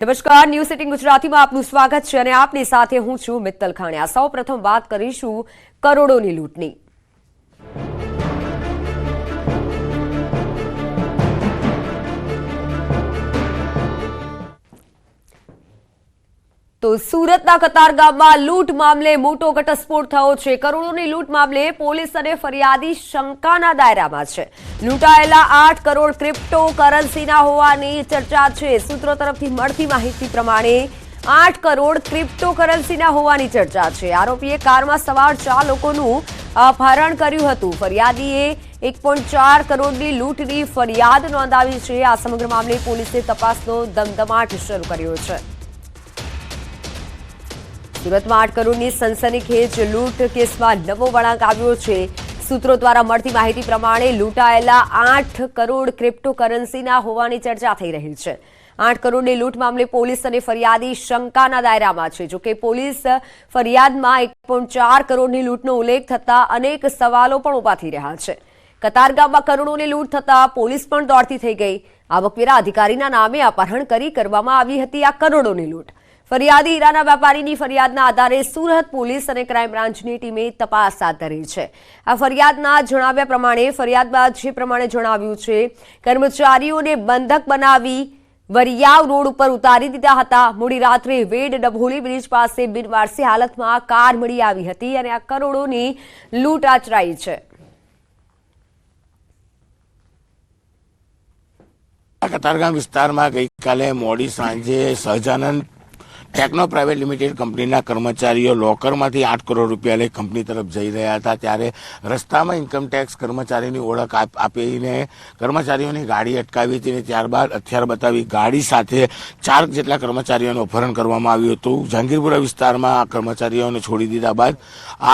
નમસ્કાર, ન્યૂઝ 18 ગુજરાતીમાં આપનું સ્વાગત છે અને આપની સાથે હું છું મિત્તલ ખાણિયા। સૌપ્રથમ વાત કરીશું કરોડોની લૂંટની। તો સુરતના કતારગામમાં લૂંટ મામલે મોટો ઘટસ્ફોટ થયો છે। કરોડોની લૂંટ મામલે પોલીસ અને ફરિયાદી શંકાના દાયરામાં છે। લૂંટાયેલા 8 કરોડ ક્રિપ્ટો કરન્સીના હોવાની ચર્ચા છે। સૂત્રો તરફથી મળતી માહિતી પ્રમાણે 8 કરોડ ક્રિપ્ટો કરન્સીના હોવાની ચર્ચા છે। આરોપીએ કારમાં સવાર 4 લોકોનું અપહરણ કર્યું હતું। ફરિયાદીએ 1.4 કરોડની લૂંટની ફરિયાદ નોંધાવી છે। આ સમગ્ર મામલે પોલીસે તપાસનો ધમધમાટ શરૂ કર્યો છે। સુરતમાં 8 કરોડની સનસનીખેજ લૂંટ કેસમાં નવો વળાંક આવ્યો છે। સૂત્રો દ્વારા મળતી માહિતી પ્રમાણે લૂંટાયેલા 8 કરોડ ક્રિપ્ટો કરન્સીના હોવાની ચર્ચા થઈ રહી છે। 8 કરોડની લૂંટ મામલે પોલીસ અને ફરિયાદી શંકાના દાયરામાં છે। જોકે પોલીસ ફરિયાદમાં 1.4 કરોડની લૂંટનો ઉલ્લેખ થતા અનેક સવાલો પણ ઉભા થઈ રહ્યા છે। કતારગામમાં કરોડોની લૂંટ થતા પોલીસ પણ દોડતી થઈ ગઈ। આવકવેરા અધિકારીના નામે અપહરણ કરી કરવામાં આવી હતી આ કરોડોની લૂંટ। ફરિયાદી હીરાના વેપારીની ફરિયાદના આધારે સુરત પોલીસ અને ક્રાઇમ બ્રાન્ચની ટીમે તપાસ હાથ ધરી છે। આ ફરિયાદના જણાવ્યા પ્રમાણે ફરિયાદમાં જે પ્રમાણે જણાવ્યું છે, કર્મચારીઓને બંધક બનાવી વરિયાવ રોડ ઉપર ઉતારી દીધા હતા। મોડી રાત્રે વેડ ડભોળી બ્રિજ પાસે બિનવારસી હાલતમાં કાર મળી આવી હતી અને આ કરોડોની લૂંટ આચરાઈ છે। કતારગામ વિસ્તારમાં ગઈકાલે મોડી સાંજે સહજાનંદ ટેકનો પ્રાઇવેટ લિમિટેડ કંપનીના કર્મચારીઓ લોકરમાંથી 8 કરોડ રૂપિયા લઈ કંપની તરફ જઈ રહ્યા હતા। ત્યારે રસ્તામાં ઇન્કમટેક્સ કર્મચારીની ઓળખ આપીને કર્મચારીઓની ગાડી અટકાવી હતી અને ત્યારબાદ હથિયાર બતાવી ગાડી સાથે 4 જેટલા કર્મચારીઓનું અપહરણ કરવામાં આવ્યું હતું। જહાંગીરપુરા વિસ્તારમાં કર્મચારીઓને છોડી દીધા બાદ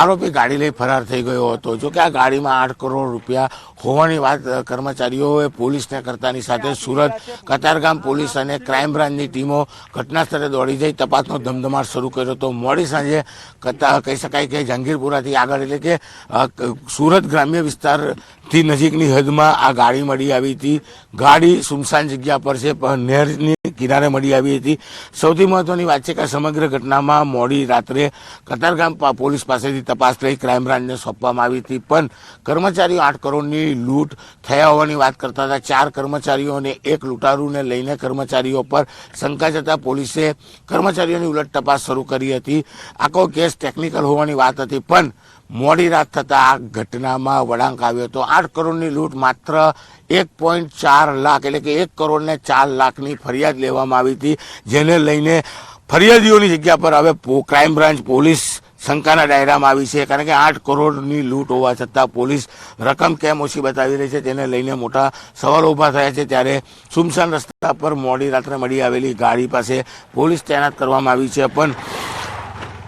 આરોપી ગાડી લઈ ફરાર થઈ ગયો હતો। જોકે આ ગાડીમાં 8 કરોડ રૂપિયા હોવાની વાત કર્મચારીઓએ પોલીસને કરતાની સાથે સુરત કતારગામ પોલીસ અને ક્રાઇમ બ્રાન્ચની ટીમો ઘટના સ્થળે દોડી જઈ તપાસનો ધમધમાટ શરૂ કર્યો હતો। મોડી સાંજે કહી શકાય કે જહાંગીરપુરાથી આગળ એટલે કે સુરત ગ્રામ્ય વિસ્તારથી નજીકની હદમાં આ ગાડી મળી આવી હતી। ગાડી સુમસાન જગ્યા પર છે, પણ નહેરની કિનારે મળી આવી હતી। સૌથી મહત્વની વાત છે કે સમગ્ર ઘટનામાં મોડી રાત્રે કતારગામ પોલીસ પાસેથી તપાસ લઈ ક્રાઇમ બ્રાન્ચને સોંપવામાં આવી હતી, પણ કર્મચારીઓ 8 કરોડની લૂંટ થયા હોવાની વાત કરતા હતા। 4 કર્મચારીઓ અને 1 લૂંટારૂને લઈને કર્મચારીઓ પર શંકા જતા પોલીસે કર્મચારીઓની ઉલટ તપાસ શરૂ કરી હતી। આખો કેસ ટેકનિકલ હોવાની વાત હતી, પણ મોડી રાત થતા આ ઘટનામાં વળાંક આવ્યો હતો। 8 કરોડની લૂંટ માત્ર 1.4 લાખ એટલે કે 1 કરોડ ને 4 લાખની ફરિયાદ લેવામાં આવી હતી, જેને લઈને ફરિયાદીઓની જગ્યા પર હવે ક્રાઇમ બ્રાન્ચ પોલીસ શંકાના દાયરામાં આવી છે। કારણ કે 8 કરોડની લૂંટ હોવા છતાં પોલીસ રકમ કેમ ઓછી બતાવી રહી છે તેને લઈને મોટા સવાલો ઊભા થયા છે। ત્યારે સુમસાન રસ્તા પર મોડી રાત્રે મળી આવેલી ગાડી પાસે પોલીસ તૈનાત કરવામાં આવી છે, પણ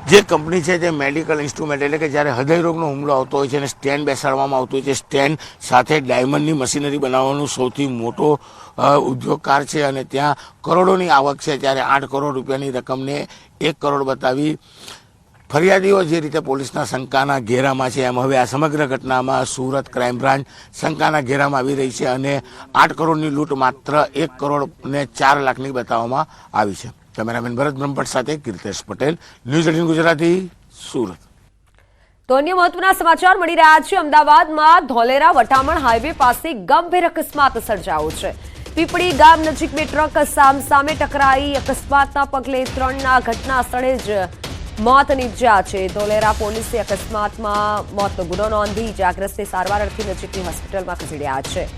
જે કંપની છે તે મેડિકલ ઇન્સ્ટ્રુમેન્ટ એટલે કે જ્યારે હૃદય રોગનો હુમલો આવતો હોય છે અને સ્ટેન્ડ બેસાડવામાં આવતું હોય છે, સ્ટેન્ડ સાથે ડાયમંડની મશીનરી બનાવવાનું સૌથી મોટો ઉદ્યોગકાર છે અને ત્યાં કરોડોની આવક છે। ત્યારે 8 કરોડ રૂપિયાની રકમને 1 કરોડ બતાવી ફરિયાદીઓ જે રીતે પોલીસના શંકાના ઘેરામાં છે, એમ હવે આ સમગ્ર ઘટનામાં સુરત ક્રાઇમ બ્રાન્ચ શંકાના ઘેરામાં આવી રહી છે અને 8 કરોડની લૂંટ માત્ર 1 કરોડ ને 4 લાખની બતાવવામાં આવી છે। કેમેરામેન ભરત બ્રહ્મભટ્ટ સાથે કીર્તેશ પટેલ, ન્યૂઝ 18 ગુજરાતી, સુરત। તો અન્ય મહત્વના સમાચાર મળી રહ્યા છે। અમદાવાદમાં ધોલેરા વટામણ હાઈવે પાસે ગંભીર અકસ્માત સર્જાયો છે। પીપળી ગામ નજીક બે ટ્રક સામસામે ટકરાઈ અકસ્માતના પગલે 3ના ઘટના સ્થળે જ મોત નીપજ્યા છે। ધોલેરા પોલીસે અકસ્માતમાં મોતનો ગુનો નોંધી ઇજાગ્રસ્તને સારવાર અર્થે નજીકની હોસ્પિટલમાં ખસેડ્યા છે।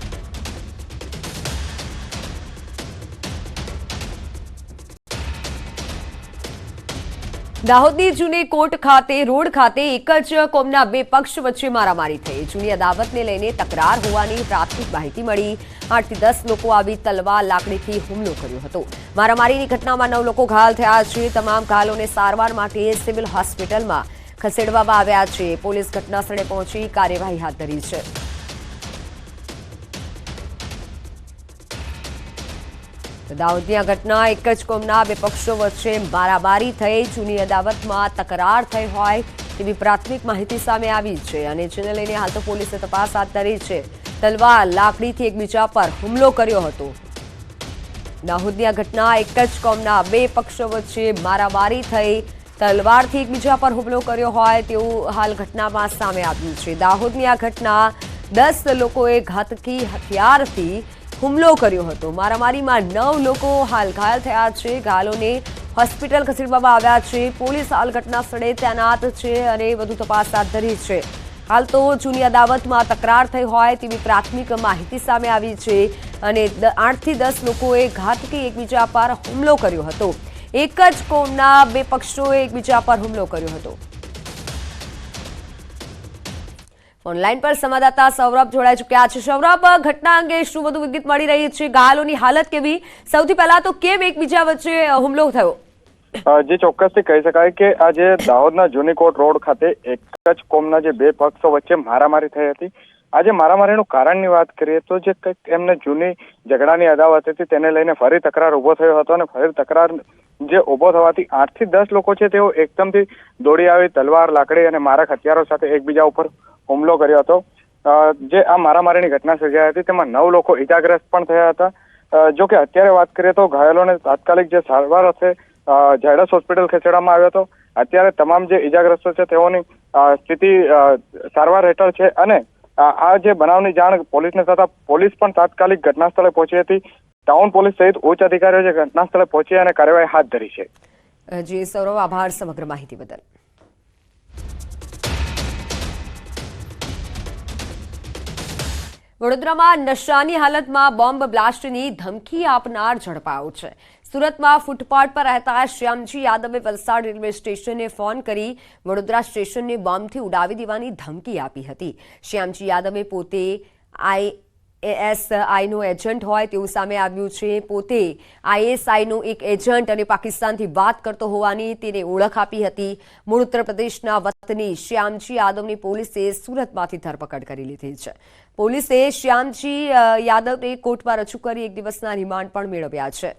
દાહોદની જૂની કોટ ખાતે રોડ ખાતે એક જ કોમના બે પક્ષ વચ્ચે મારામારી થઈ। જૂની અદાવતને લઈને તકરાર હોવાની પ્રાથમિક માહિતી મળી। 8 થી 10 લોકો આવી તલવાર લાકડીથી હુમલો કર્યો હતો। મારામારીની ઘટનામાં 9 લોકો ઘાયલ થયા છે। તમામ ઘાયલોને સારવાર માટે સિવિલ હોસ્પિટલમાં ખસેડવામાં આવ્યા છે। પોલીસ ઘટના સ્થળે પહોંચી કાર્યવાહી હાથ ધરી છે। દાહોદની આ ઘટના એક જ કોમના બે પક્ષો વચ્ચે મારામારી થઈ। જૂની અદાવતમાં તકરાર થઈ હોય તેવી પ્રાથમિક માહિતી સામે આવી છે અને જેને લઈને હાલ તો પોલીસે તપાસ હાથ ધરી છે। તલવાર લાકડીથી એકબીજા પર હુમલો કર્યો હતો। દાહોદની આ ઘટના એક જ કોમના બે પક્ષો વચ્ચે મારામારી થઈ તલવારથી એકબીજા પર હુમલો કર્યો હોય તેવું હાલ ઘટનામાં સામે આવ્યું છે। દાહોદની આ ઘટના 10 લોકોએ ઘાતકી હથિયારથી હુમલો કર્યો હતો। મારામારીમાં 9 લોકો હાલ ઘાયલ થયા છે। ઘાયલોને હોસ્પિટલ ખસેડવામાં આવ્યા છે। પોલીસ હાલ ઘટના સ્થળે તૈનાત છે અને વધુ તપાસ હાથ ધરી છે। હાલ તો જૂની અદાવતમાં તકરાર થઈ હોય તેવી પ્રાથમિક માહિતી સામે આવી છે અને 8 થી 10 લોકોએ ઘાતકી એકબીજા પર હુમલો કર્યો હતો। એક જ કોમના બે પક્ષોએ એકબીજા પર હુમલો કર્યો હતો। ઓનલાઈન પર સંવાદદાતા સૌરભ જોડાઈ ચૂક્યા છે। સૌરભ, ઘટના અંગે શું વધુ વિગત મળી રહી છે? ઘાયલોની હાલત કેવી? સૌથી પહેલા તો કેમ એકબીજા વચ્ચે હુમલો થયો? જે ચોક્કસથી કહી શકાય કે આજે દાહોદના જૂનીકોટ રોડ ખાતે એક જ કોમના જે બે પક્ષો વચ્ચે મારામારી થઈ હતી। આજે મારામારીનું કારણની વાત કરીએ તો જે કંઈક એમને જૂની ઝઘડાની અદાવત હતી તેને લઈને ફરી તકરાર ઉભો થયો હતો અને ફરી તકરાર જે ઉભો થવાથી 8 થી 10 લોકો છે તેઓ એકદમથી દોડી આવી તલવાર, લાકડી અને મારક હથિયારો સાથે એકબીજા ઉપર હુમલો કર્યો હતો। જે આ મારામારીની ઘટના સર્જાઈ હતી તેમાં 9 લોકો ઈજાગ્રસ્ત પણ થયા હતા। જો કે અત્યારે વાત કરીએ તો ઘાયલોને તાત્કાલિક જે સારવાર હશે ઝાયડસ હોસ્પિટલ ખસેડવામાં આવ્યો હતો। અત્યારે તમામ જે ઈજાગ્રસ્તો છે તેઓની સ્થિતિ સારવાર હેઠળ છે અને આ જે બનાવની જાણ પોલીસને થતાં પોલીસ પણ તાત્કાલિક ઘટના સ્થળે પહોંચી હતી। ટાઉન પોલીસ સહિત ઉચ્ચ અધિકારીઓ જે ઘટના સ્થળે પહોંચી અને કાર્યવાહી હાથ ધરી છે। જી સૌરભ, આભાર સમગ્ર માહિતી બદલ। વડોદરામાં નશાની હાલતમાં બોમ્બ બ્લાસ્ટની ધમકી આપનાર ઝડપાયો છે। સુરતમાં ફૂટપાથ પર રહેતા શ્યામજી યાદવે વલસાડ રેલવે સ્ટેશને ફોન કરી વડોદરા સ્ટેશનને બોમ્બથી ઉડાવી દેવાની ધમકી આપી હતી। શ્યામજી યાદવે પોતે ISIનો એજન્ટ હોય તેવું સામે આવ્યું છે। પોતે ISIનો એક એજન્ટ અને પાકિસ્તાનથી વાત કરતો હોવાની તેને ઓળખ આપી હતી। મૂળ ઉત્તર પ્રદેશના વતની શ્યામજી યાદવની પોલીસે સુરતમાંથી ધરપકડ કરી લીધી છે। પોલીસે શ્યામજી યાદવને કોર્ટમાં રજૂ કરી 1 દિવસના રિમાન્ડ પણ મેળવ્યા છે।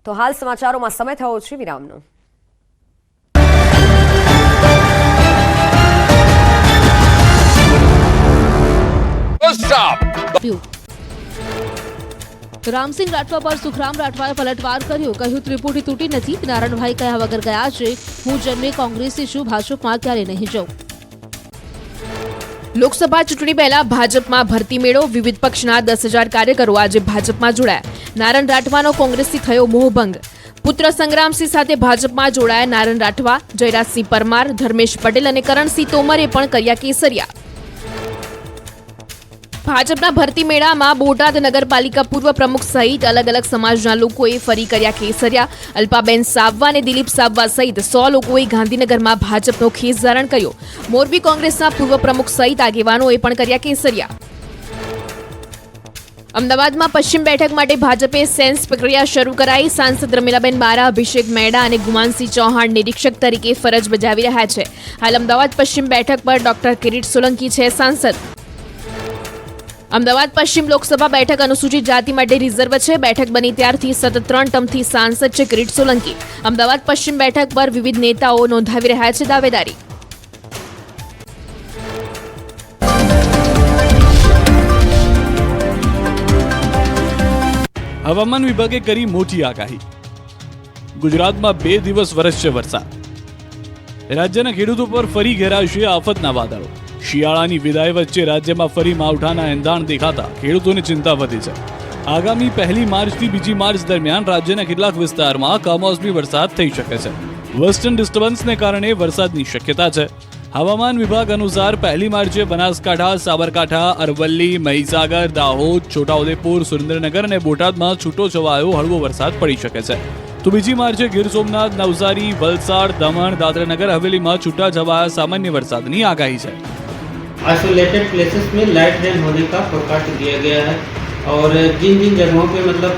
તો હાલ સમાચારોમાં સમય થયો છે વિરામનો। રામસિંહ રાઠવા પર સુખરામ રાઠવાએ પલટવાર કર્યો। કહ્યું ત્રિપુટી તૂટી નથી। નારણભાઈ કહ્યા વગર ગયા છે। હું જન્મે કોંગ્રેસી છું, ભાજપમાં ક્યારે નહીં જાઉં। લોકસભા ચૂંટણી પહેલા ભાજપમાં ભરતી મેળો। વિવિધ પક્ષના 10,000 કાર્યકરો આજે ભાજપમાં જોડાયા। નારણ રાઠવાનો કોંગ્રેસથી થયો મોહભંગ। પુત્ર સંગ્રામસિંહ સાથે ભાજપમાં જોડાયા નારણ રાઠવા। જયરાજસિંહ પરમાર, ધર્મેશ પટેલ અને કરણસિંહ તોમરે પણ કર્યા કેસરિયા। ભાજપના ભરતી મેળામાં બોટાદ નગરપાલિકા પૂર્વ પ્રમુખ સહિત અલગ અલગ સમાજના લોકોએ ફરી કર્યા કેસરિયા। અલ્પાબેન સાબવા અને દિલીપ સાબવા સહિત 100 લોકોએ ગાંધીનગરમાં ભાજપનો ખેસ ધારણ કર્યો। મોરબી કોંગ્રેસના પૂર્વ પ્રમુખ સહિત આગેવાનોએ પણ કર્યા કેસરિયા। અમદાવાદમાં પશ્ચિમ બેઠક માટે ભાજપે સેન્સ પ્રક્રિયા શરૂ કરાઈ। સાંસદ રમીલાબેન બારા, અભિષેક મેડા અને ગુમાનસિંહ ચૌહાણ નિરીક્ષક તરીકે ફરજ બજાવી રહ્યા છે। હાલ અમદાવાદ પશ્ચિમ બેઠક પર ડોક્ટર કિરીટ સોલંકી છે સાંસદ। અમદાવાદ પશ્ચિમ લોકસભા બેઠક અનુસૂચિત જાતિ માટે રિઝર્વ છે। બેઠક બની ત્યારથી સતત 3 ટર્મથી સાંસદ છે કિરીટ સોલંકી। અમદાવાદ પશ્ચિમ બેઠક પર વિવિધ નેતાઓ નોંધાવી રહ્યા છે દાવેદારી। હવામાન વિભાગે કરી મોટી આગાહી। ગુજરાતમાં 2 દિવસ વરસશે વરસાદ। રાજ્યના ખેડૂતો પર ફરી ઘેરાશે આફતના વાદળો। શિયાળાની વિદાય વચ્ચે રાજ્યમાં ફરી માવઠાના એંધાણ દેખાતા ખેડૂતોની ચિંતા વધી છે। આગામી 1 માર્ચથી 2 માર્ચ દરમિયાન રાજ્યના કેટલાક વિસ્તારમાં કમોસમી વરસાદ થઈ શકે છે। વેસ્ટર્ન ડિસ્ટર્બન્સને કારણે વરસાદની શક્યતા છે। હવામાન વિભાગ અનુસાર 1 માર્ચે બનાસકાંઠા, સાબરકાંઠા, અરવલ્લી, મહીસાગર, દાહોદ, છોટાઉદેપુર, સુરેન્દ્રનગર અને બોટાદમાં છૂટો છવાયો હળવો વરસાદ પડી શકે છે। तो 2 मार्चे गिर सोमनाथ, नवसारी, वलसाड़, दमण, दादरा नगर हवेली में छूटा छवाया सामान्य वरसादनी आगाही है। आइसोलेटेड प्लेसेस में लाइट रेन होने का फोरकास्ट दिया गया है और जिन जिन जगहों पे मतलब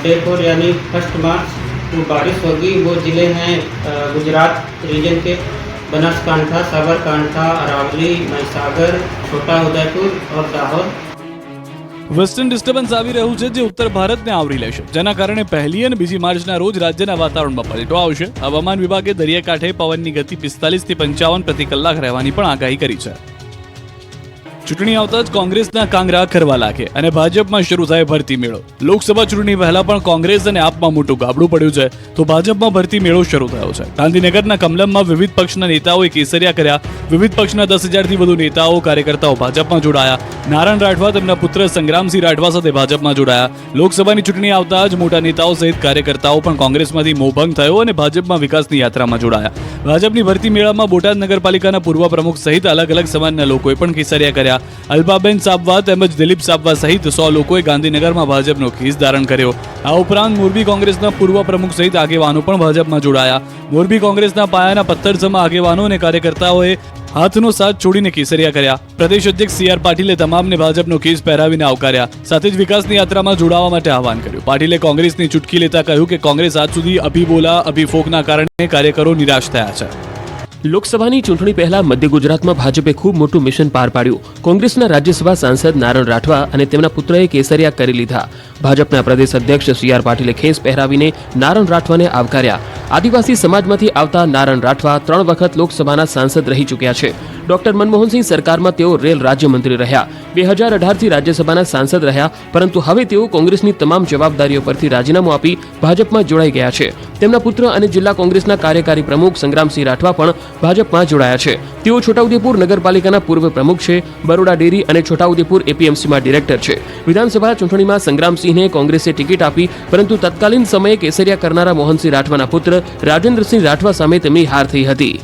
डे 4 यानी 1 मार्च को बारिश होगी वो ज़िले हैं गुजरात रीजन के बनासकांठा, साबरकांठा, अरावली, महीसागर, छोटा उदयपुर और दाहोद। વેસ્ટર્ન ડિસ્ટર્બન્સ આવી રહ્યું છે જે ઉત્તર ભારતને આવરી લેશે, જેના કારણે 1 અને 2 માર્ચના રોજ રાજ્યના વાતાવરણમાં પલટો આવશે. હવામાન વિભાગે દરિયાકાંઠે પવનની ગતિ 45 થી 55 પ્રતિ કલાક રહેવાની પણ આગાહી કરી છે. ચૂંટણી આવતા જ કોંગ્રેસના કાંગરા ખરવા લાગે અને ભાજપમાં શરૂ થાય ભરતી મેળો. લોકસભા ચૂંટણી પહેલા પણ કોંગ્રેસ અને આપમાં મોટું ગાબડું પડ્યું છે, તો ભાજપમાં ભરતી મેળો શરૂ થયો છે. ગાંધીનગરના કમલમમાં વિવિધ પક્ષના નેતાઓએ કેસરિયા કર્યા. વિવિધ પક્ષના 10,000થી વધુ નેતાઓ કાર્યકર્તાઓ ભાજપમાં જોડાયા. નારાયણ રાઠવા તેમના પુત્ર સંગ્રામસિંહ રાઠવા સાથે ભાજપમાં જોડાયા. લોકસભાની ચૂંટણી આવતા જ મોટા નેતાઓ સહિત કાર્યકર્તાઓ પણ કોંગ્રેસમાંથી મોભંગ થયો અને ભાજપમાં વિકાસની યાત્રામાં જોડાયા. ભાજપની ભરતી મેળામાં બોટાદ નગરપાલિકાના પૂર્વ પ્રમુખ સહિત અલગ અલગ સમાજના લોકોએ પણ કેસરિયા કર્યા. અલ્પાબેન સાબવા તેમજ દિલીપ સાબવા સહિત 100 લોકોએ ગાંધીનગરમાં ભાજપનો ખીસ ધારણ કર્યો. આ ઉપરાંત મોરબી કોંગ્રેસના પૂર્વ પ્રમુખ સહિત આગેવાનો પણ ભાજપમાં જોડાયા. મોરબી કોંગ્રેસના પાયાના પથ્થર સમા આગેવાનો અને કાર્યકર્તાઓએ હાથનો સાથ છોડીને કેસરિયા કર્યા. પ્રદેશ અધ્યક્ષ CR પાટીલે તમામને ભાજપનો કેસ પહેરાવીને આવકાર્યા. સાથે જ વિકાસની યાત્રામાં જોડાવા માટે આહવાન કર્યું. પાટીલે કોંગ્રેસની ચૂટકી લેતા કહ્યું કે કોંગ્રેસ આજ સુધી અભી બોલા અભી ફોકના કારણે કાર્યકરો નિરાશ થયા છે. લોકસભાની ચૂંટણી પહેલા મધ્ય ગુજરાતમાં ભાજપે ખૂબ મોટું મિશન પાર પાડ્યું. કોંગ્રેસના રાજ્યસભા સાંસદ નારાયણ રાઠવા અને તેમના પુત્રએ કેસરિયા કરી લીધા. ભાજપના પ્રદેશ અધ્યક્ષ CR પાટીલે ખેસ પહેરાવીને નારાયણ રાઠવાને આવકાર્યા. આદિવાસી સમાજમાંથી આવતા નારાયણ રાઠવા 3 વખત લોકસભાના સાંસદ રહી ચૂક્યા છે. ડોક્ટર મનમોહનસિંહ સરકારમાં તેઓ રેલ રાજ્યમંત્રી રહ્યા. 2018થી રાજ્યસભાના સાંસદ રહ્યા, પરંતુ હવે તેઓ કોંગ્રેસની તમામ જવાબદારીઓ પરથી રાજીનામું આપી ભાજપમાં જોડાઈ ગયા છે. તેમના પુત્ર અને જિલ્લા કોંગ્રેસના કાર્યકારી પ્રમુખ સંગ્રામસિંહ રાઠવા પણ ભાજપમાં જોડાયા છે. તેઓ છોટાઉદેપુર નગરપાલિકાના પૂર્વ પ્રમુખ છે. બરોડા ડેરી અને છોટાઉદેપુર APMCમાં ડિરેક્ટર છે. વિધાનસભા ચૂંટણીમાં સંગ્રામસિંહને કોંગ્રેસે ટિકિટ આપી, પરંતુ તત્કાલીન સમયે કેસરિયા કરનારા મોહનસિંહ રાઠવાના પુત્ર રાજેન્દ્રસિંહ રાઠવા સામે તેમની હાર થઈ હતી.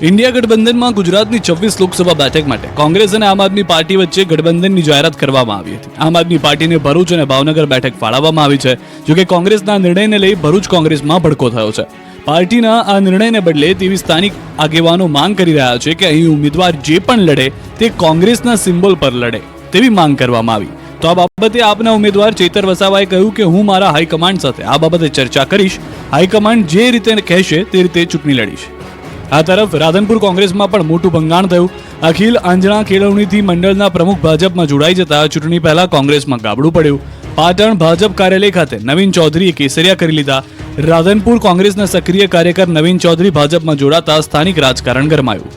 ઇન્ડિયા ગઠબંધનમાં ગુજરાતની 26 લોકસભા બેઠક માટે કોંગ્રેસ અને આમ આદમી પાર્ટી વચ્ચે ગઠબંધનની જાહેરાત કરવામાં આવી હતી. આમ આદમી પાર્ટીને ભરૂચ અને ભાવનગર બેઠક ફાળવવામાં આવી છે. જોકે કોંગ્રેસના નિર્ણયને લઈ ભરૂચ કોંગ્રેસમાં ભડકો થયો છે. પાર્ટીના આ નિર્ણયને બદલે તેવી સ્થાનિક આગેવાનો માંગ કરી રહ્યા છે કે અહીં ઉમેદવાર જે પણ લડે તે કોંગ્રેસના સિમ્બોલ પર લડે તેવી માંગ કરવામાં આવી. તો આ બાબતે આપના ઉમેદવાર ચેતર વસાવાએ કહ્યું કે હું મારા હાઈકમાન્ડ સાથે આ બાબતે ચર્ચા કરીશ. હાઈકમાન્ડ જે રીતે કહેશે તે રીતે ચૂંટણી લડીશ. આ તરફ રાધનપુર કોંગ્રેસમાં પણ મોટું ભંગાણ થયું. અખિલ આંજણા કેળવણીથી મંડળના પ્રમુખ ભાજપમાં જોડાઈ જતા ચૂંટણી પહેલા કોંગ્રેસમાં ગાબડું પડ્યું. પાટણ ભાજપ કાર્યાલય ખાતે નવીન ચૌધરીએ કેસરિયા કરી લીધા. રાધનપુર કોંગ્રેસના સક્રિય કાર્યકર નવીન ચૌધરી ભાજપમાં જોડાતા સ્થાનિક રાજકારણ ગરમાયું.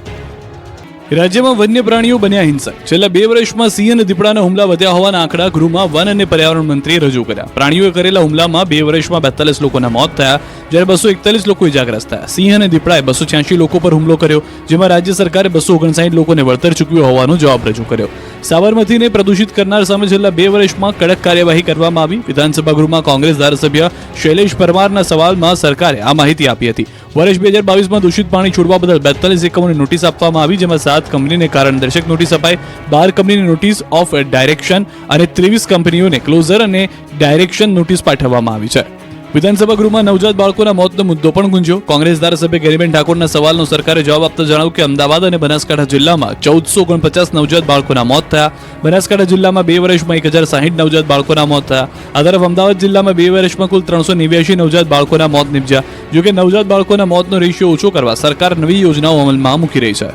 રાજ્યમાં વન્ય પ્રાણીઓ બન્યા હિંસક. છેલ્લા 2 વર્ષમાં સિંહ અને દીપડાના હુમલા વધ્યા હોવાના આંકડા ગૃહમાં વન અને પર્યાવરણ મંત્રીએ રજૂ કર્યા. પ્રાણીઓએ કરેલા હુમલામાં 2 વર્ષમાં 42 લોકોના મોત થયા, જ્યારે 241 લોકો ઇજાગ્રસ્ત થયા. સિંહ અને દીપડાએ 286 લોકો પર હુમલો કર્યો, જેમાં રાજ્ય સરકારે 259 લોકોને વળતર ચૂકવ્યો હોવાનો જવાબ રજૂ કર્યો. સાબરમતીને પ્રદૂષિત કરનાર સામે છેલ્લા 2 વર્ષમાં કડક કાર્યવાહી કરવામાં આવી. વિધાનસભા ગૃહમાં કોંગ્રેસ ધારાસભ્ય શૈલેષ પરમારના સવાલમાં સરકારે આ માહિતી આપી હતી. વર્ષ 2022માં દૂષિત પાણી છોડવા બદલ 42 એકમોને નોટિસ આપવામાં આવી, જેમાં 7 કંપનીને કારણદર્શક નોટિસ અપાઈ, 12 કંપનીને નોટિસ ઓફ ડાયરેક્શન અને 23 કંપનીઓને ક્લોઝર અને ડાયરેક્શન નોટિસ પાઠવવામાં આવી છે. વિધાનસભા ગૃહમાં નવજાત બાળકોના મોતનો મુદ્દો પણ ગુંજ્યો. કોંગ્રેસ ધારાસભ્ય ગેનીબેન ઠાકોરના સવાલનો સરકારે જવાબ આપતા જણાવ્યું કે અમદાવાદ અને બનાસકાંઠા જિલ્લામાં 1449 નવજાત બાળકોના મોત થયા. બનાસકાંઠા જિલ્લામાં 2 વર્ષમાં 1060 નવજાત બાળકોના મોત થયા. આ તરફ અમદાવાદ જિલ્લામાં 2 વર્ષમાં કુલ 389 નવજાત બાળકોના મોત નિપજ્યા. જોકે નવજાત બાળકોના મોતનો રેશિયો ઓછો કરવા સરકાર નવી યોજનાઓ અમલમાં મૂકી રહી છે.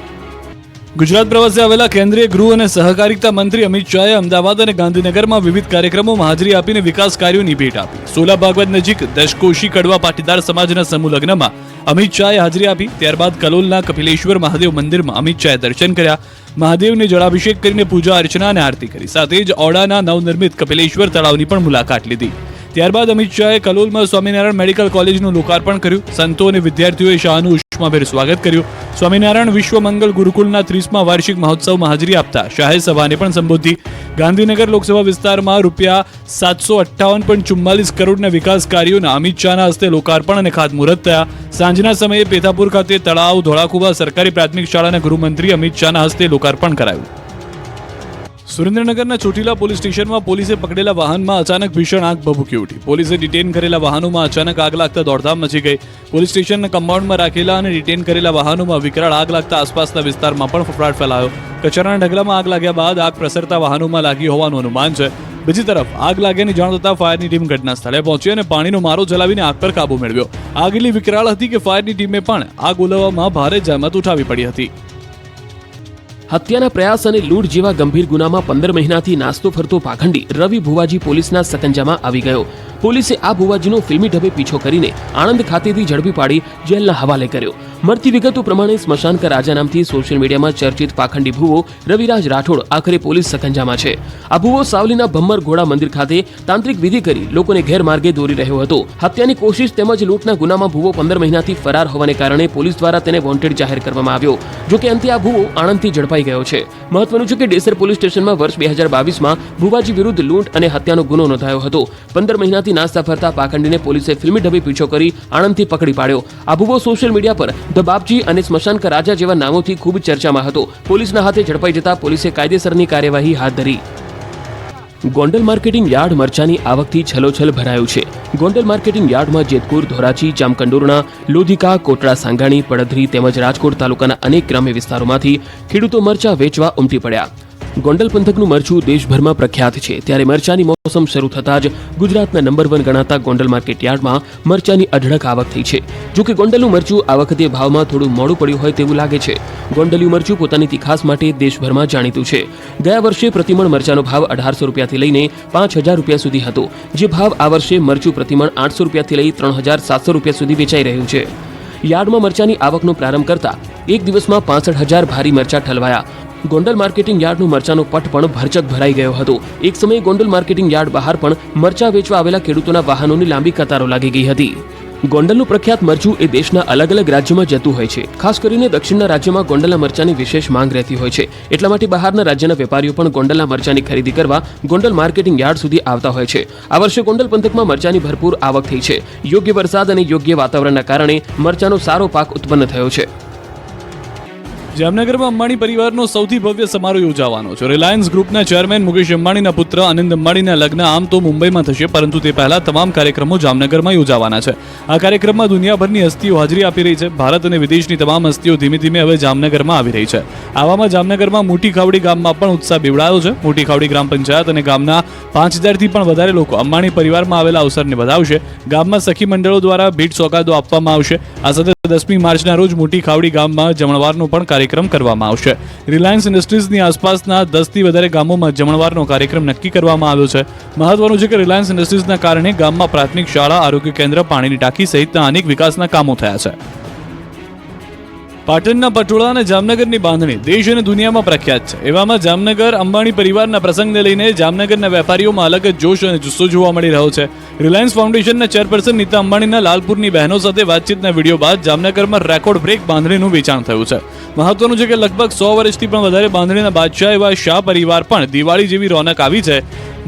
ગુજરાત પ્રવાસે આવેલા કેન્દ્રીય ગૃહ અને સહકારિતા મંત્રી અમિત શાહે અમદાવાદ અને ગાંધીનગરમાં વિવિધ કાર્યક્રમોમાં હાજરી આપીને વિકાસ કાર્યોની ભેટ આપી. સોલા ભાગવત નજીક દશકોશી કડવા પાટીદાર સમાજના સમૂહ લગ્નમાં અમિત શાહે હાજરી આપી. ત્યારબાદ કલોલના કપિલેશ્વર મહાદેવ મંદિરમાં અમિત શાહે દર્શન કર્યા. મહાદેવને જળાભિષેક કરીને પૂજા અર્ચના અને આરતી કરી. સાથે જ ઓડાના નવનિર્મિત કપિલેશ્વર તળાવની પણ મુલાકાત લીધી. ત્યારબાદ અમિત શાહે કલોલમાં સ્વામિનારાયણ મેડિકલ કોલેજનું લોકાર્પણ કર્યું. સંતો અને વિદ્યાર્થીઓએ શાહનું ઉષ્માભેર સ્વાગત કર્યું. સ્વામિનારાયણ વિશ્વ મંગલ ગુરુકુલના 30મા વાર્ષિક મહોત્સવમાં હાજરી આપતા શાહે સભાને પણ સંબોધી. ગાંધીનગર લોકસભા વિસ્તારમાં ₹758.44 કરોડના વિકાસ કાર્યોના અમિત શાહના હસ્તે લોકાર્પણ અને ખાતમુહૂર્ત થયા. સાંજના સમયે પેથાપુર ખાતે તળાવ ધોળાકુવા સરકારી પ્રાથમિક શાળાના ગૃહમંત્રી અમિત શાહના હસ્તે લોકાર્પણ કરાયું. સુરેન્દ્રનગરના ચોટીલા પોલીસ સ્ટેશનમાં પોલીસે પકડેલા વાહનમાં અચાનક ભીષણ આગ ભભૂકી ઉઠી. પોલીસે ડિટેન કરેલા વાહનોમાં અચાનક આગ લાગતા દોડધામ મચી ગઈ. પોલીસ સ્ટેશનના કમ્પાઉન્ડમાં રાખેલા અને ડિટેન કરેલા વાહનોમાં વિકરાળ આગ લાગતા આસપાસના વિસ્તારમાં પણ ફફડાટ ફેલાયો. કચરાના ઢગલામાં આગ લાગ્યા બાદ આગ પ્રસરતા વાહનોમાં લાગી હોવાનું અનુમાન છે. બીજી તરફ આગ લાગ્યાની જાણ થતાં ફાયરની ટીમ ઘટના સ્થળે પહોંચી અને પાણીનો મારો ચલાવીને આગ પર કાબુ મેળવ્યો. આગ એટલી વિકરાળ હતી કે ફાયરની ટીમે પણ આગ ઓલવવામાં ભારે જહેમત ઉઠાવવી પડી હતી. હત્યાના પ્રયાસ અને લૂંટ જેવા ગંભીર ગુનામાં 15 મહિનાથી નાસ્તો ફરતો પાખંડી રવિ ભુવાજી પોલીસના સકંજામાં આવી ગયો. પોલીસે આ ભુવાજીનો ફિલ્મી ઢબે પીછો કરીને આણંદ ખાતેથી ઝડપી પાડી જેલના હવાલે કર્યો. મળતી વિગતો પ્રમાણે સ્મશાન કા રાજા નામથી સોશિયલ મીડિયામાં ચર્ચિત પાખંડી ભુવો રવિરાજ રાઠોડ આખરે પોલીસ સકંજામાં છે. આ ભુવો સાવલીના ભમ્મર ઘોડા મંદિર ખાતે તાંત્રિક વિધિ કરી લોકોને ગેરમાર્ગે દોરી રહ્યો હતો. હત્યાની કોશિશ તેમજ લૂંટના ગુનામાં ભુવો 15 મહિનાથી ફરાર હોવાને કારણે પોલીસ દ્વારા તેને વોન્ટેડ જાહેર કરવામાં આવ્યો. જોકે અંતે આ ભુવો આણંદથી ઝડપાઈ ગયો છે. મહત્વનું છે કે ડેસર પોલીસ સ્ટેશનમાં વર્ષ 2022માં ભુવાજી વિરુદ્ધ લૂંટ અને હત્યાનો ગુનો નોંધાયો હતો. 15 મહિનાથી નાસ્તા ફરતા પાખંડીને પોલીસે ફિલ્મી ઢબે પીછો કરી આણંદથી પકડી પાડ્યો. આ ભુવો સોશિયલ મીડિયા પર ધ બાપજી અને સ્મશાન કા રાજા જેવા નામોથી ખૂબ ચર્ચામાં હતો. પોલીસના હાથે ઝડપાઈ જતા પોલીસે કાયદેસરની કાર્યવાહી હાથ ધરી. ગોંડલ માર્કેટિંગ યાર્ડ મરચાની આવકથી છલોછલ ભરાયું છે. ગોંડલ માર્કેટિંગ યાર્ડમાં જેતપુર, ધોરાજી, જામકંડોરણા, લોધિકા, કોટડા, સાંગાણી, પડધરી તેમજ રાજકોટ તાલુકાના અનેક ગ્રામ્ય વિસ્તારોમાંથી ખેડૂતો મરચા વેચવા ઉમટી પડ્યા. ગોંડલ પંથકનું મરચું દેશભરમાં પ્રખ્યાત છે, ત્યારે મરચાની મોસમ શરૂ થતાં જ ગુજરાતના નંબર 1 ગણાતા ગોંડલ માર્કેટ યાર્ડમાં મરચાની અઢળક આવક થઈ છે. જોકે ગોંડલનું મરચું આ વખતે ભાવમાં થોડું મોડું પડ્યું હોય તેવું લાગે છે. ગોંડલિયું મરચું પોતાની તીખાસ માટે દેશભરમાં જાણીતું છે. ગયા વર્ષે પ્રતિમણ મરચાનો ભાવ 1800 રૂપિયાથી લઈને 5000 રૂપિયા સુધી હતો, જે ભાવ આ વર્ષે મરચું પ્રતિમણ 800 રૂપિયાથી લઈ 3700 રૂપિયા સુધી વેચાઈ રહ્યું છે. યાર્ડમાં મરચાની આવકનો પ્રારંભ કરતા એક દિવસમાં 65000 ભારી મરચા ઠલવાયા. ગોંડલ માર્કેટિંગ યાર્ડનું મરચાનો પટ પણ ભરચક ભરાઈ ગયો હતો. એક સમયે ગોંડલ માર્કેટિંગ યાર્ડ બહાર પણ મરચા વેચવા આવેલા ખેડૂતોના વાહનોની લાંબી કતારો લાગી ગઈ હતી. ગોંડલનું પ્રખ્યાત મરચું એ દેશના અલગ અલગ રાજ્યોમાં જતું હોય છે. ખાસ કરીને દક્ષિણના રાજ્યોમાં ગોંડલના મરચાની વિશેષ માંગ રહેતી હોય છે. એટલા માટે બહારના રાજ્યના વેપારીઓ પણ ગોંડલના મરચાની ખરીદી કરવા ગોંડલ માર્કેટિંગ યાર્ડ સુધી આવતા હોય છે. આ વર્ષે ગોંડલ પંથકમાં મરચાની ભરપૂર આવક થઈ છે. યોગ્ય વરસાદ અને યોગ્ય વાતાવરણના કારણે મરચાનો સારો પાક ઉત્પન્ન થયો છે. જામનગરમાં અંબાણી પરિવારનો સૌથી ભવ્ય સમારોહ યોજાવાનો છે. રિલાયન્સ ગ્રુપના ચેરમેન મુકેશ અંબાણીના પુત્ર આનંદ અંબાણીના લગ્ન આમ તો મુંબઈમાં થશે, પરંતુ તે પહેલા તમામ કાર્યક્રમો જામનગરમાં યોજાવાના છે. આ કાર્યક્રમમાં દુનિયાભરની હસ્તીઓ હાજરી આપી રહી છે. ભારત અને વિદેશની તમામ હસ્તીઓ ધીમે ધીમે હવે જામનગરમાં આવી રહી છે. આવામાં જામનગરમાં મોટી ખાવડી ગામમાં પણ ઉત્સાહ બેવડાયો છે. મોટી ખાવડી ગ્રામ પંચાયત અને ગામના 5000થી પણ વધારે લોકો અંબાણી પરિવારમાં આવેલા અવસરને વધાવશે. ગામમાં સખી મંડળો દ્વારા ભેટ સોગાદો આપવામાં આવશે. આ સાથે 10મી માર્ચના રોજ મોટી ખાવડી ગામમાં જમણવારનો પણ કાર્યક્રમ કરવામાં આવશે. રિલાયન્સ ઇન્ડસ્ટ્રીઝની આસપાસના 10થી વધારે ગામોમાં જમણવારનો કાર્યક્રમ નક્કી કરવામાં આવ્યો છે. મહત્વનું છે કે રિલાયન્સ ઇન્ડસ્ટ્રીઝના કારણે ગામમાં પ્રાથમિક શાળા, આરોગ્ય કેન્દ્ર, પાણીની ટાંકી સહિતના અનેક વિકાસના કામો થયા છે. પાટણના પટોળા અને જામનગરની બાંધણી દેશ અને દુનિયામાં પ્રખ્યાત છે. એવામાં જામનગર અંબાણી પરિવારના પ્રસંગને લઈને જામનગરના વેપારીઓમાં અલગ જ જોશ અને જુસ્સો જોવા મળી રહ્યો છે. રિલાયન્સ ફાઉન્ડેશનના ચેરપર્સન નીતા અંબાણીના લાલપુરની બહેનો સાથે વાતચીતના વિડીયો બાદ જામનગરમાં રેકોર્ડ બ્રેક બાંધણીનું વેચાણ થયું છે. મહત્વનું છે કે લગભગ 100 વર્ષથી પણ વધારે બાંધણીના બાદશાહ એવા શાહ પરિવાર પણ દિવાળી જેવી રોનક આવી છે.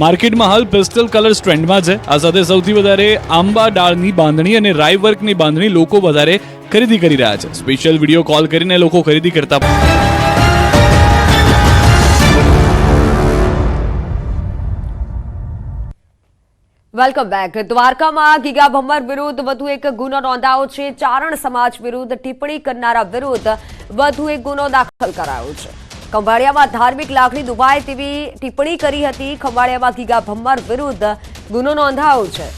માર્કેટમાં હાલ પેસ્ટલ કલર્સ ટ્રેન્ડમાં છે. આ સાથે સૌથી વધારે આંબા ડાળની બાંધણી અને રાઈ વર્કની બાંધણી લોકો વધારે ખરીદી કરી રહ્યા છે. સ્પેશિયલ વિડીયો કોલ કરીને લોકો ખરીદી કરતા વેલકમ બેક. દ્વારકામાં ગીગા ભમ્મર વિરુદ્ધ વધુ એક ગુનો નોંધાયો છે. ચારણ સમાજ વિરુદ્ધ ટિપ્પણી કરનારા વિરુદ્ધ વધુ એક ગુનો દાખલ કરાયો છે. ખંભાળિયામાં ધાર્મિક લાગણી દુભાય તેવી ટિપ્પણી કરી હતી. ખંભાળિયામાં ગીગા ભમ્મર વિરુદ્ધ ગુનો નોંધાયો છે.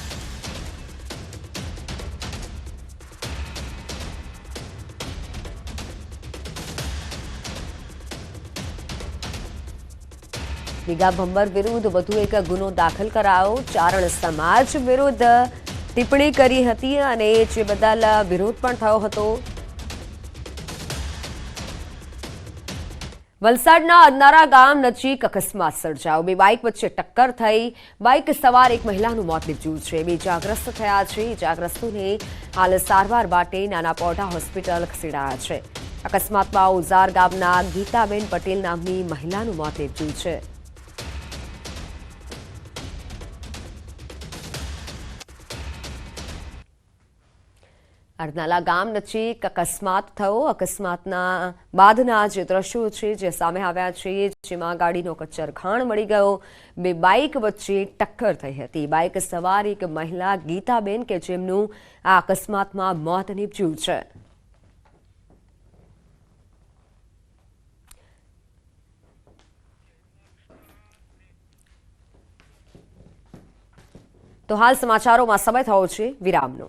ગીગા ભમ્મર વિરુદ્ધ વધુ એક ગુનો દાખલ કરાયો. ચારણ સમાજ વિરુદ્ધ ટિપ્પણી કરી હતી અને જે બદલ વિરોધ પણ થયો હતો. વલસાડના અન્નારા ગામ નજીક અકસ્માત સર્જાયો. બે બાઇક વચ્ચે ટક્કર થઈ. બાઇક સવાર એક મહિલાનું મોત નીપજ્યું છે. બે ઇજાગ્રસ્ત થયા છે. ઇજાગ્રસ્તોને હાલ સારવાર માટે નાના પોટા હોસ્પિટલ ખસેડાયા છે. અકસ્માતમાં ઉઝાર ગામના ગીતાબેન પટેલ નામની મહિલાનું મોત નીપજ્યું છે. અરનાલા ગામ નજીક અકસ્માત થયો. અકસ્માતના બાદના જે દ્રશ્યો છે જે સામે આવ્યા છે, જેમાં ગાડીનો કચ્ચરઘાણ મળી ગયો. બે બાઇક વચ્ચે ટક્કર થઈ હતી. બાઇક સવાર એક મહિલા ગીતાબેન કે જેમનું આ અકસ્માતમાં મોત નીપજ્યું છે. તો હાલ સમાચારોમાં સમય થયો છે વિરામનો.